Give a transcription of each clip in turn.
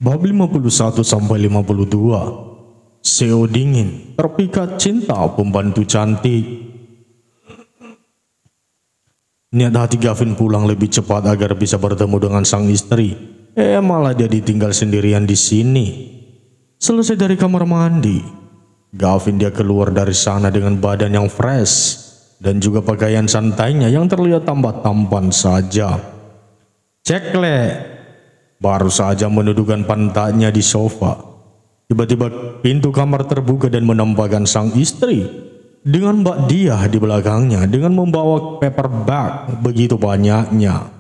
Bab 51 sampai 52. Seo dingin, terpikat cinta pembantu cantik. Niat hati Gavin pulang lebih cepat agar bisa bertemu dengan sang istri. Malah dia ditinggal sendirian di sini. Selesai dari kamar mandi, Gavin dia keluar dari sana dengan badan yang fresh dan juga pakaian santainya yang terlihat tambah tampan saja. Cek le. Baru saja mendudukan pantatnya di sofa, tiba-tiba pintu kamar terbuka dan menampakkan sang istri dengan Mbak Diah di belakangnya dengan membawa paper bag begitu banyaknya.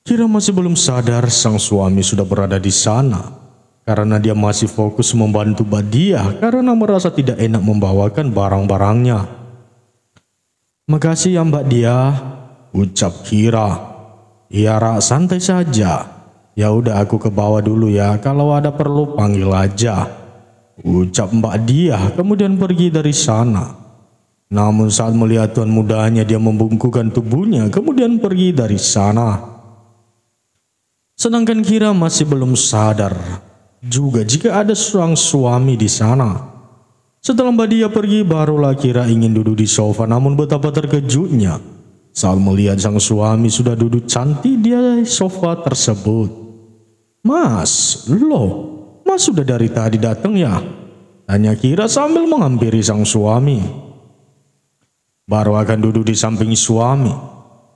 Kira masih belum sadar sang suami sudah berada di sana karena dia masih fokus membantu Mbak Diah karena merasa tidak enak membawakan barang-barangnya. "Makasih ya Mbak Diah," ucap Kira. "Iya Ra, santai saja. Ya udah aku ke bawah dulu ya, kalau ada perlu panggil aja," ucap Mbak Diah kemudian pergi dari sana. Namun saat melihat tuan mudanya dia membungkukkan tubuhnya kemudian pergi dari sana. Sedangkan Kira masih belum sadar juga jika ada seorang suami di sana. Setelah Mbak Diah pergi barulah Kira ingin duduk di sofa, namun betapa terkejutnya saat melihat sang suami sudah duduk cantik di sofa tersebut. "Mas, Mas sudah dari tadi datang ya?" tanya Kira sambil menghampiri sang suami. Baru akan duduk di samping suami,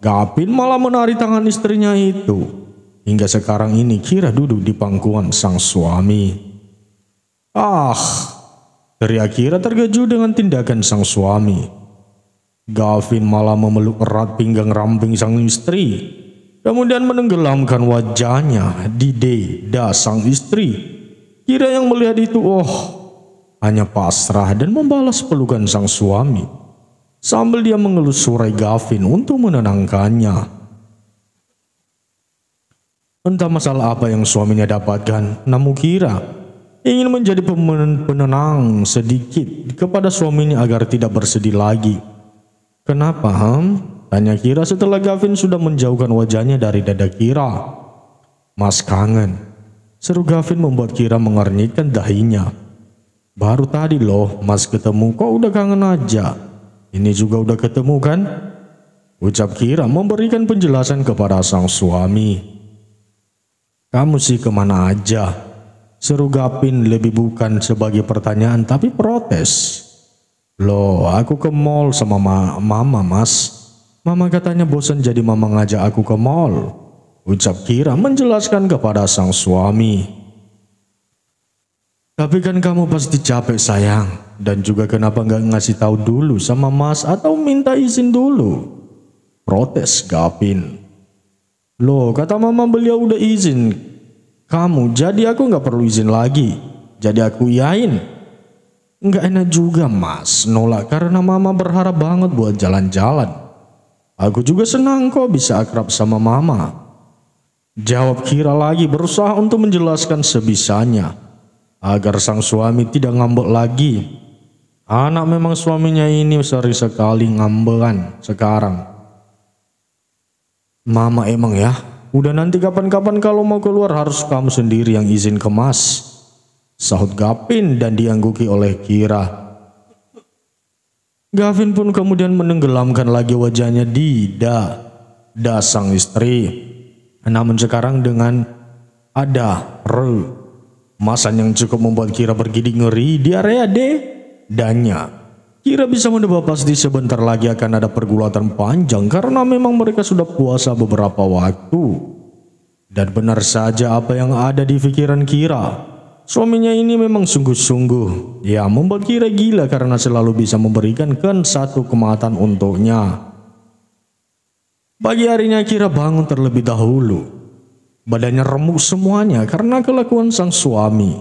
Gavin malah menarik tangan istrinya itu. Hingga sekarang ini Kira duduk di pangkuan sang suami. "Ah!" teriak Kira terkejut dengan tindakan sang suami. Gavin malah memeluk erat pinggang ramping sang istri, kemudian menenggelamkan wajahnya di dada sang istri. Kira yang melihat itu hanya pasrah dan membalas pelukan sang suami sambil dia mengelus surai Gavin untuk menenangkannya. Entah masalah apa yang suaminya dapatkan, namun Kira ingin menjadi penenang sedikit kepada suaminya agar tidak bersedih lagi. "Kenapa, tanya Kira setelah Gavin sudah menjauhkan wajahnya dari dada Kira. "Mas kangen," seru Gavin membuat Kira mengernyitkan dahinya. "Baru tadi loh Mas ketemu, kok udah kangen aja? Ini juga udah ketemu kan?" ucap Kira memberikan penjelasan kepada sang suami. "Kamu sih kemana aja?" seru Gavin lebih bukan sebagai pertanyaan tapi protes. "Loh, aku ke mall sama mama Mas. Mama katanya bosan jadi mama ngajak aku ke mall," ucap Kira menjelaskan kepada sang suami. "Tapi kan kamu pasti capek sayang, dan juga kenapa nggak ngasih tahu dulu sama Mas atau minta izin dulu?" protes Gavin. "Loh, kata mama beliau udah izin kamu, jadi aku nggak perlu izin lagi. Jadi aku iyain." "Nggak enak juga Mas nolak karena mama berharap banget buat jalan-jalan. Aku juga senang kok bisa akrab sama mama," jawab Kira lagi berusaha untuk menjelaskan sebisanya agar sang suami tidak ngambek lagi. Anak memang suaminya ini sering sekali ngambekan sekarang. "Mama emang ya, udah nanti kapan-kapan kalau mau keluar harus kamu sendiri yang izin ke Mas," sahut Gavin dan diangguki oleh Kira. Gavin pun kemudian menenggelamkan lagi wajahnya di dada sang istri. Namun sekarang dengan ada masan yang cukup membuat Kira bergidik ngeri di area dadanya. Kira bisa menebak pasti sebentar lagi akan ada pergulatan panjang karena memang mereka sudah puasa beberapa waktu. Dan benar saja apa yang ada di pikiran Kira. Suaminya ini memang sungguh-sungguh membuat Kira gila karena selalu bisa memberikan satu kematan untuknya. Pagi harinya Kira bangun terlebih dahulu. Badannya remuk semuanya karena kelakuan sang suami.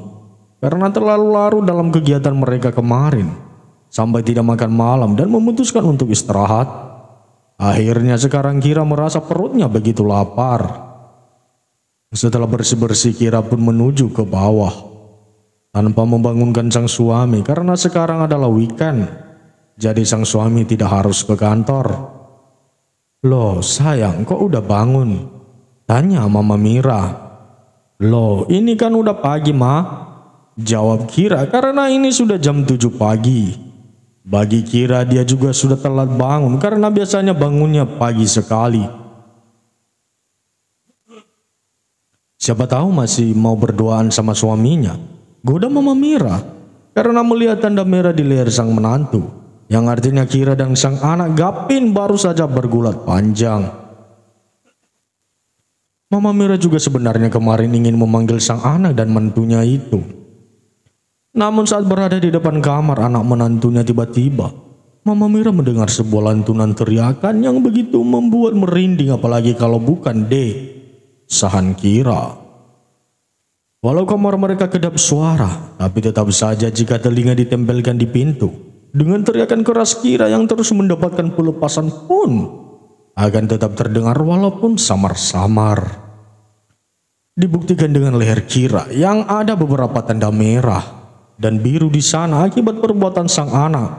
Karena terlalu larut dalam kegiatan mereka kemarin, sampai tidak makan malam dan memutuskan untuk istirahat. Akhirnya sekarang Kira merasa perutnya begitu lapar. Setelah bersih-bersih Kira pun menuju ke bawah tanpa membangunkan sang suami karena sekarang adalah weekend. Jadi sang suami tidak harus ke kantor. "Loh sayang, kok udah bangun?" tanya Mama Mira. Loh, ini kan udah pagi, Ma. Jawab Kira, karena ini sudah jam 7 pagi. Bagi Kira dia juga sudah telat bangun karena biasanya bangunnya pagi sekali. Siapa tahu masih mau berduaan sama suaminya. Goda Mama Mira karena melihat tanda merah di leher sang menantu, yang artinya Kira dan sang anak Gavin baru saja bergulat panjang. Mama Mira juga sebenarnya kemarin ingin memanggil sang anak dan menantunya itu. Namun saat berada di depan kamar anak menantunya, tiba-tiba Mama Mira mendengar sebuah lantunan teriakan yang begitu membuat merinding, apalagi kalau bukan desahan Kira. Walau kamar mereka kedap suara, tapi tetap saja jika telinga ditempelkan di pintu, dengan teriakan keras Kira yang terus mendapatkan pelepasan pun akan tetap terdengar walaupun samar-samar. Dibuktikan dengan leher Kira yang ada beberapa tanda merah dan biru di sana akibat perbuatan sang anak.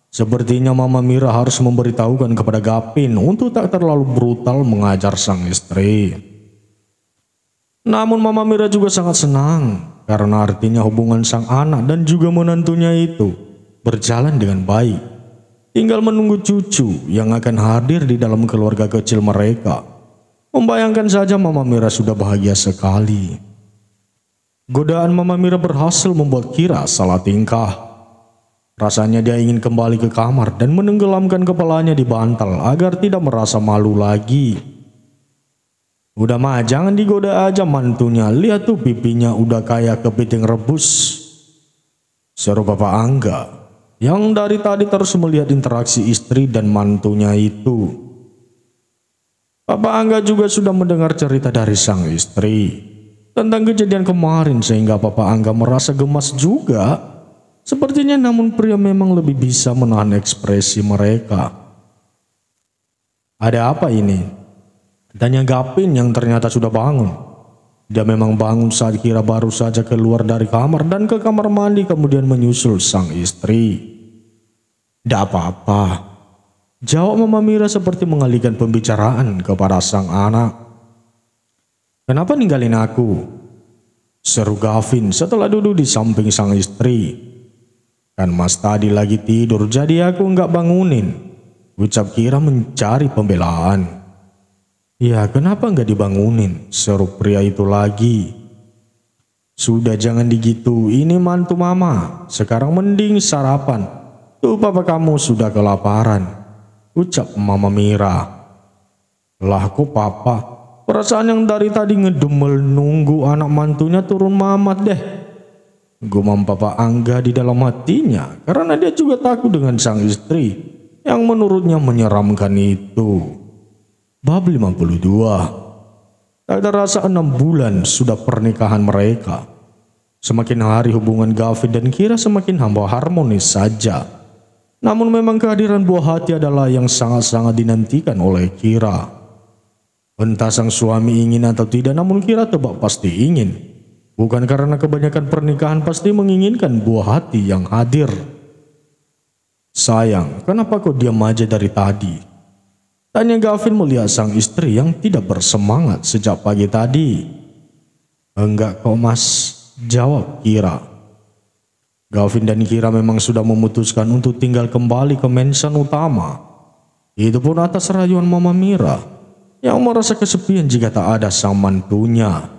Sepertinya Mama Mira harus memberitahukan kepada Gavin untuk tak terlalu brutal mengajar sang istri. Namun Mama Mira juga sangat senang karena artinya hubungan sang anak dan juga menantunya itu berjalan dengan baik. Tinggal menunggu cucu yang akan hadir di dalam keluarga kecil mereka. Membayangkan saja Mama Mira sudah bahagia sekali. Godaan Mama Mira berhasil membuat Kira salah tingkah. Rasanya dia ingin kembali ke kamar dan menenggelamkan kepalanya di bantal agar tidak merasa malu lagi. Udah mah, jangan digoda aja mantunya, lihat tuh pipinya udah kayak kepiting rebus, seru Bapak Angga yang dari tadi terus melihat interaksi istri dan mantunya itu. Bapak Angga juga sudah mendengar cerita dari sang istri tentang kejadian kemarin sehingga Bapak Angga merasa gemas juga. Sepertinya namun pria memang lebih bisa menahan ekspresi mereka. Ada apa ini? Tanya Gavin yang ternyata sudah bangun. Dia memang bangun saat Kira baru saja keluar dari kamar dan ke kamar mandi kemudian menyusul sang istri. Tidak apa-apa, jawab Mama Mira seperti mengalihkan pembicaraan kepada sang anak. Kenapa ninggalin aku? Seru Gavin setelah duduk di samping sang istri. Kan Mas tadi lagi tidur jadi aku nggak bangunin, ucap Kira mencari pembelaan. Ya kenapa nggak dibangunin, seru pria itu lagi. Sudah jangan digitu, ini mantu mama, sekarang mending sarapan. Tuh papa kamu sudah kelaparan, ucap Mama Mira. Lah kok papa? Perasaan yang dari tadi ngedumel nunggu anak mantunya turun mamat deh. Gumam Papa Angga di dalam hatinya karena dia juga takut dengan sang istri yang menurutnya menyeramkan itu. Bab 52. Tak terasa 6 bulan sudah pernikahan mereka. Semakin hari hubungan Gavin dan Kira semakin harmonis saja. Namun memang kehadiran buah hati adalah yang sangat-sangat dinantikan oleh Kira. Entah sang suami ingin atau tidak, namun Kira tebak pasti ingin. Bukan karena kebanyakan pernikahan pasti menginginkan buah hati yang hadir. Sayang, kenapa kau diam aja dari tadi? Tanya Gavin melihat sang istri yang tidak bersemangat sejak pagi tadi. Enggak kok mas, jawab Kira. Gavin dan Kira memang sudah memutuskan untuk tinggal kembali ke mansion utama. Itu pun atas rayuan Mama Mira yang merasa kesepian jika tak ada sang mantunya.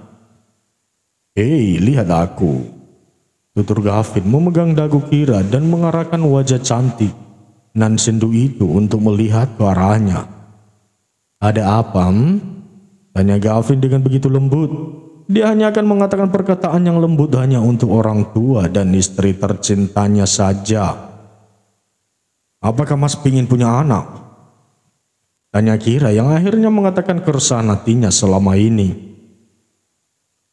Hei, lihat aku, tutur Gavin memegang dagu Kira dan mengarahkan wajah cantik nan sendu itu untuk melihat ke arahnya. Ada apa? Tanya Gavin dengan begitu lembut. Dia hanya akan mengatakan perkataan yang lembut hanya untuk orang tua dan istri tercintanya saja. Apakah mas pingin punya anak? Tanya Kira yang akhirnya mengatakan keresahan hatinya selama ini.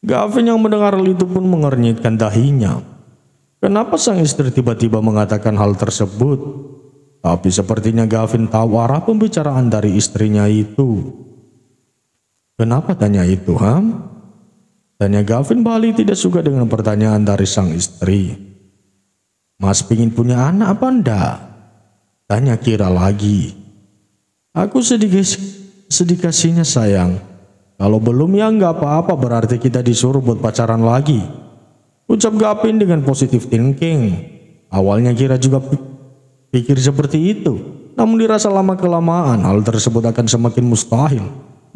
Gavin yang mendengar hal itu pun mengernyitkan dahinya. Kenapa sang istri tiba-tiba mengatakan hal tersebut? Tapi sepertinya Gavin tahu arah pembicaraan dari istrinya itu. Kenapa tanya itu, Tanya Gavin balik tidak suka dengan pertanyaan dari sang istri. Mas pingin punya anak apa enggak? Tanya Kira lagi. Aku sedih kasihnya sayang. Kalau belum ya nggak apa-apa, berarti kita disuruh buat pacaran lagi. Ucap Gavin dengan positive thinking. Awalnya Kira juga pikir seperti itu. Namun dirasa lama kelamaan hal tersebut akan semakin mustahil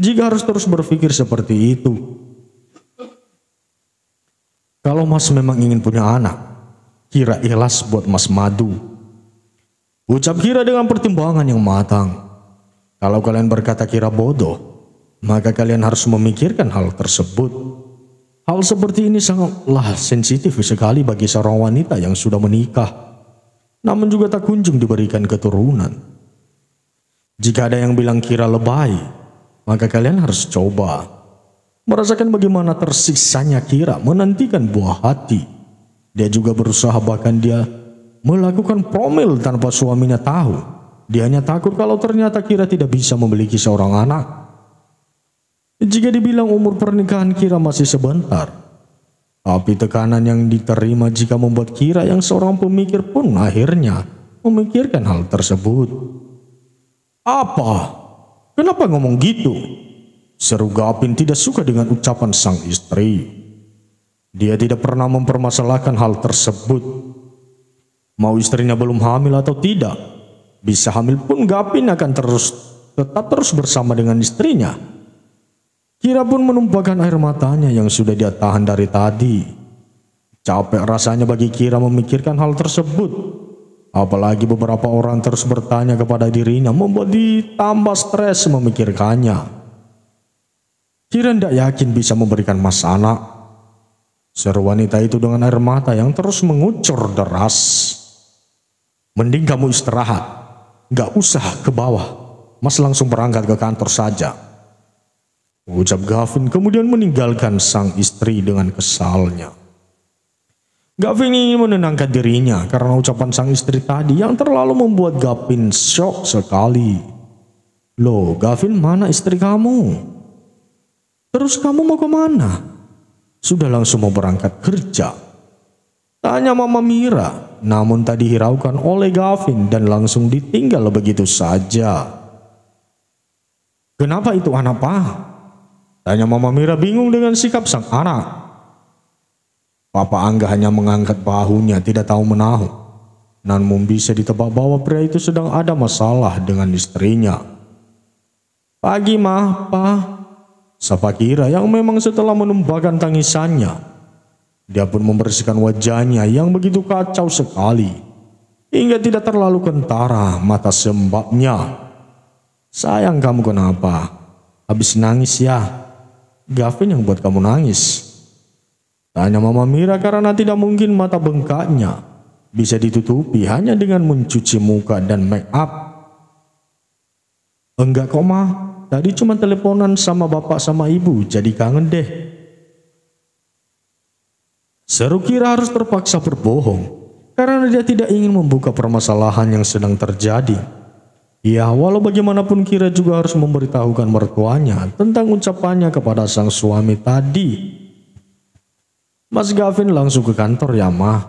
jika harus terus berpikir seperti itu. Kalau Mas memang ingin punya anak, Kira ikhlas buat Mas madu. Ucap Kira dengan pertimbangan yang matang. Kalau kalian berkata Kira bodoh, maka kalian harus memikirkan hal tersebut. Hal seperti ini sangatlah sensitif sekali bagi seorang wanita yang sudah menikah, namun juga tak kunjung diberikan keturunan. Jika ada yang bilang Kira lebay, maka kalian harus coba merasakan bagaimana tersiksanya Kira menantikan buah hati. Dia juga berusaha, bahkan dia melakukan promil tanpa suaminya tahu. Dia hanya takut kalau ternyata Kira tidak bisa memiliki seorang anak. Jika dibilang umur pernikahan Kira masih sebentar, tapi tekanan yang diterima jika membuat Kira yang seorang pemikir pun akhirnya memikirkan hal tersebut. Apa? Kenapa ngomong gitu? Seru Gavin tidak suka dengan ucapan sang istri. Dia tidak pernah mempermasalahkan hal tersebut. Mau istrinya belum hamil atau tidak, bisa hamil pun Gavin akan tetap terus bersama dengan istrinya. Kira pun menumpahkan air matanya yang sudah dia tahan dari tadi. Capek rasanya bagi Kira memikirkan hal tersebut. Apalagi beberapa orang terus bertanya kepada dirinya, membuat ditambah stres memikirkannya. Kira tidak yakin bisa memberikan Mas anak. Seru wanita itu dengan air mata yang terus mengucur deras. Mending kamu istirahat, gak usah ke bawah. Mas langsung berangkat ke kantor saja. Ucap Gavin kemudian meninggalkan sang istri dengan kesalnya. Gavin ingin menenangkan dirinya karena ucapan sang istri tadi yang terlalu membuat Gavin shock sekali. Loh, Gavin, mana istri kamu? Terus kamu mau kemana? Sudah langsung mau berangkat kerja? Tanya Mama Mira, namun tadi hiraukan oleh Gavin dan langsung ditinggal begitu saja. Kenapa itu anak, Pak? Tanya Mama Mira bingung dengan sikap sang anak. Papa Angga hanya mengangkat bahunya, tidak tahu menahu. Namun bisa ditebak bahwa pria itu sedang ada masalah dengan istrinya. Pagi mah, Pak. Sapa Kira yang memang setelah menumpahkan tangisannya, dia pun membersihkan wajahnya yang begitu kacau sekali, hingga tidak terlalu kentara mata sembabnya. Sayang, kamu kenapa? Habis nangis ya? Gavin yang buat kamu nangis? Tanya Mama Mira karena tidak mungkin mata bengkaknya bisa ditutupi hanya dengan mencuci muka dan make up. Enggak kok, Ma. Tadi cuma teleponan sama bapak sama ibu, jadi kangen deh. Seru Kira harus terpaksa berbohong karena dia tidak ingin membuka permasalahan yang sedang terjadi. Ya, walau bagaimanapun Kira juga harus memberitahukan mertuanya tentang ucapannya kepada sang suami tadi. Mas Gavin langsung ke kantor ya, Ma?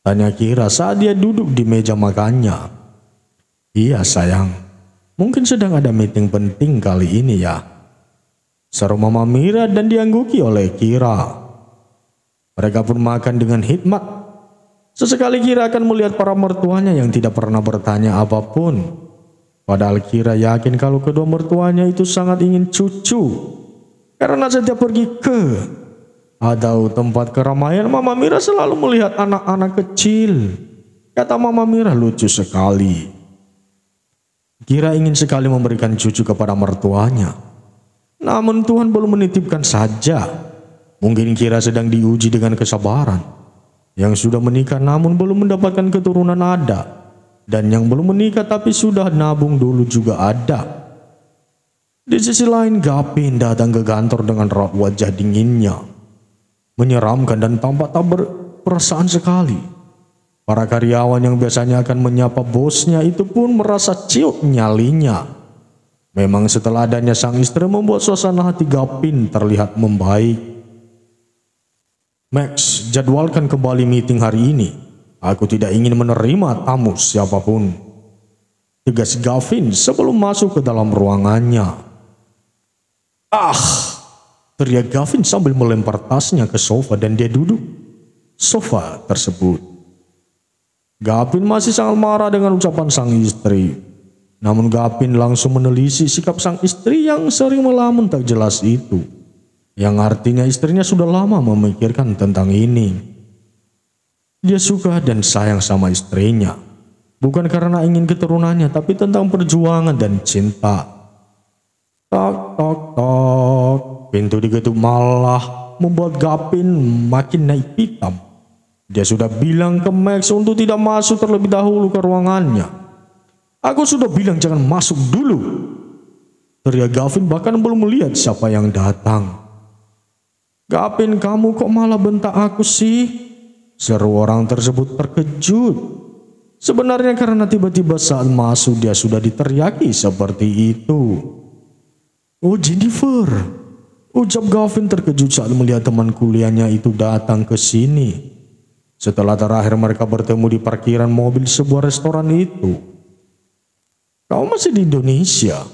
Tanya Kira saat dia duduk di meja makannya. Iya sayang, mungkin sedang ada meeting penting kali ini ya. Seru Mama Mira dan diangguki oleh Kira. Mereka pun makan dengan hikmat. Sesekali Kira akan melihat para mertuanya yang tidak pernah bertanya apapun. Padahal Kira yakin kalau kedua mertuanya itu sangat ingin cucu. Karena setiap pergi ke atau tempat keramaian, Mama Mira selalu melihat anak-anak kecil. Kata Mama Mira lucu sekali. Kira ingin sekali memberikan cucu kepada mertuanya. Namun Tuhan belum menitipkan saja. Mungkin Kira sedang diuji dengan kesabaran. Yang sudah menikah namun belum mendapatkan keturunan ada, dan yang belum menikah tapi sudah nabung dulu juga ada. Di sisi lain Gavin datang ke kantor dengan raut wajah dinginnya, menyeramkan dan tampak tak berperasaan sekali. Para karyawan yang biasanya akan menyapa bosnya itu pun merasa ciut nyalinya. Memang setelah adanya sang istri membuat suasana hati Gavin terlihat membaik. Max, jadwalkan kembali meeting hari ini. Aku tidak ingin menerima tamu siapapun. Tegas Gavin sebelum masuk ke dalam ruangannya. Ah! Teriak Gavin sambil melempar tasnya ke sofa dan dia duduk sofa tersebut. Gavin masih sangat marah dengan ucapan sang istri. Namun Gavin langsung menelisik sikap sang istri yang sering melamun tak jelas itu. Yang artinya istrinya sudah lama memikirkan tentang ini. Dia suka dan sayang sama istrinya. Bukan karena ingin keturunannya, tapi tentang perjuangan dan cinta. Tok tok tok. Pintu diketuk malah membuat Gavin makin naik pitam. Dia sudah bilang ke Max untuk tidak masuk terlebih dahulu ke ruangannya. Aku sudah bilang jangan masuk dulu. Teriak Gavin bahkan belum melihat siapa yang datang. Gavin, kamu kok malah bentak aku sih? Seru orang tersebut terkejut. Sebenarnya karena tiba-tiba saat masuk dia sudah diteriaki seperti itu. Oh Jennifer, ucap Gavin terkejut saat melihat teman kuliahnya itu datang ke sini. Setelah terakhir mereka bertemu di parkiran mobil sebuah restoran itu. Kau masih di Indonesia?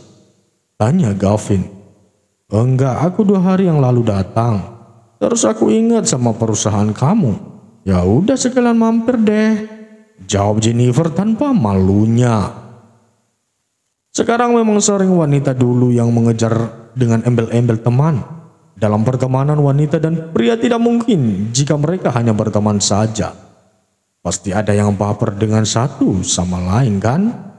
Tanya Gavin. Enggak, aku 2 hari yang lalu datang. Terus aku ingat sama perusahaan kamu. Ya udah sekalian mampir deh. Jawab Jennifer tanpa malunya. Sekarang memang sering wanita dulu yang mengejar dengan embel-embel teman. Dalam pertemanan wanita dan pria tidak mungkin jika mereka hanya berteman saja. Pasti ada yang baper dengan satu sama lain kan?